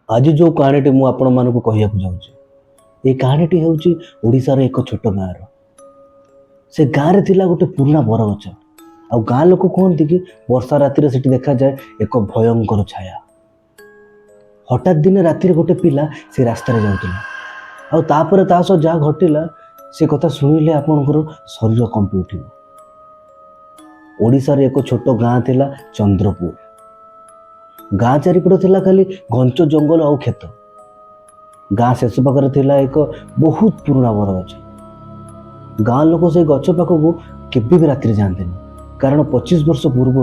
आज जो कहानीटी मु आपण मानकु कहियाकु जाउची ए कहानीटी हेउची ओडिशार एक छोट गाँव से गाँव रे थिला गोटे पुराना बरगछ आ गाँ लोक कहते कि वर्षा राति से देखा जाए एक भयंकर छाया। हठात दिन राति गोटे पिला से रास्तार जाऊला आपर ता सह जहाँ घटिला से कथा शुणिले आपणकर शरीर कंपी उठ। ओडिशार एक छोट गाँ थिला चंद्रपुर। गाँ चारिपट थिला खाली घंच जंगल और खेत। गाँ शेष पाखरे थिला एक बहुत पुराना बरगछ। गाँ लोक से गछ पाखक केबे भी राति जाते कारण 25 वर्ष पूर्व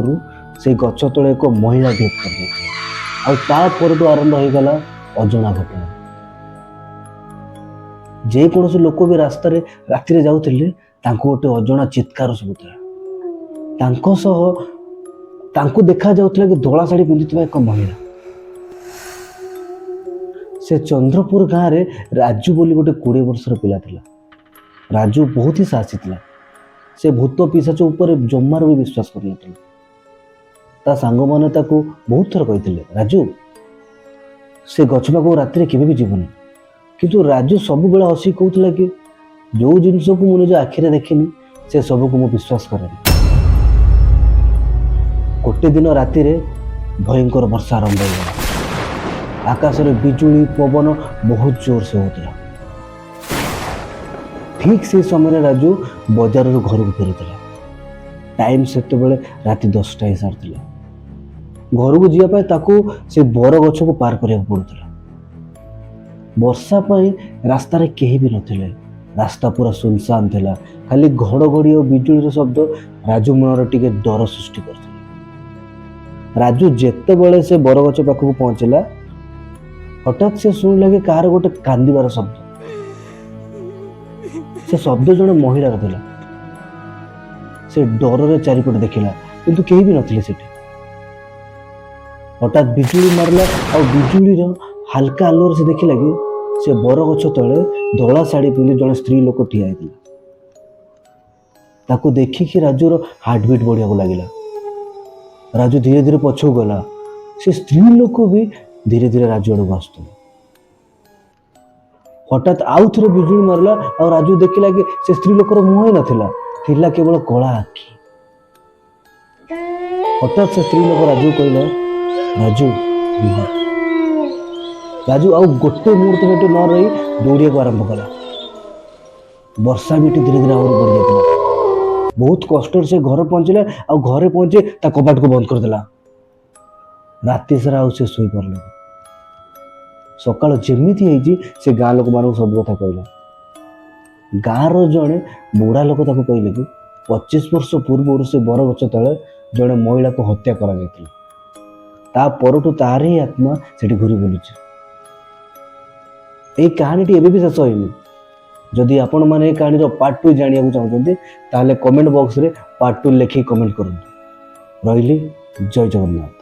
से गछ तले एक महिला डेथ कर आरंभ हो गला अजଣା घटना। जे कौन से लोक भी रास्ता राति जाऊे गोटे अजଣା चित्कार शुभुला। देखा जाउथला कि धोला साड़ी पिंधुवा एक महिला। से चंद्रपुर गाँव रे राजू बोली गोटे 20 वर्षर पिला थिला। राजू बहुत ही साहसी थिला। से भूत पिशाच उपर जमार भी विश्वास कर नथिला। ता सांग माने ताको बहुत थर कहिथिले राजू से गछ पाखु राति केबे भी जीवनी। किंतु राजू सब बेला हसी कहउथला कि जो जिनस को मुझे जो आखिरे देखिनी से सब को मु विश्वास करेनी। गोटे दिन राति भयंकर वर्षा आरंभ हो गला। आकाश में बिजुली पवन बहुत जोर से होता। ठीक से समय राजू बजार घर को फेरुला। टाइम से राति 10टा ही सारी घर को जावाई ताकू से बर गछ को पार करिया पड़ुला। वर्षा पाई रास्ता रे केही भी नथिले। रास्ता पूरा सुनसान थिला। खाली घड़घड़ी और बिजुली शब्द राजू मन टिके डर सृष्टि कर। राजू जेते बड़े से बरगछ पाखक पहुंचला हठात से शुणिला कि कहार गोटे कांदिबार शब्द। से शब्द जड़े महिलार थिला। से डर रे चारिपट देखिला किंतु केही भी नथिले सेठी। हठात बिजुली मारला और बिजुली हल्का आलोर से देखिला कि से बरगछ तले धोला साड़ी पिंधि जड़े स्त्री लोक ठिया हेतिला। ताको देखिकी राजूर हार्टबीट बढ़िया लगिला। राजू धीरे धीरे पछू गला। से स्त्री लोक भी धीरे धीरे राजू आड़ आसुले। हठात आउ थे बिजुली मारला और राजू देखिला कि से स्त्री लोकर मुह ही नथिला, थिला केवल कला आखि। हठात से स्त्री लोक राजू कहला राजू राजू आउ गोटे मुहूर्त बेटे न रही दौड़िया को आरंभ कला। वर्षा भी धीरे धीरे आहुरी बढ़ जाता। बहुत कष्ट से घर पहुंचला और घरे पहुंचे ता कबाट को बंद करदेला। राति सारा आउ से सोई पारला। सकाळ जेमिति हेजी से गाँ लोक मान सब कथा कहला। गाँव जड़े बुढ़ा लोक ताको कहले कि 25 वर्ष पूर्व से बरगछ तले जड़े महिला को हत्या करा जायतिला। ता परठू तार ही आत्मा सेठी घुरी बुलुची। ए कहानीटी एबे भी शेष होइनी। जदि आपण माने कहानी पार्ट 2 जानिया चाहते ताहले कमेंट बॉक्स रे पार्ट 2 लिखि कमेंट करंतु। रहिली जय जगन्नाथ।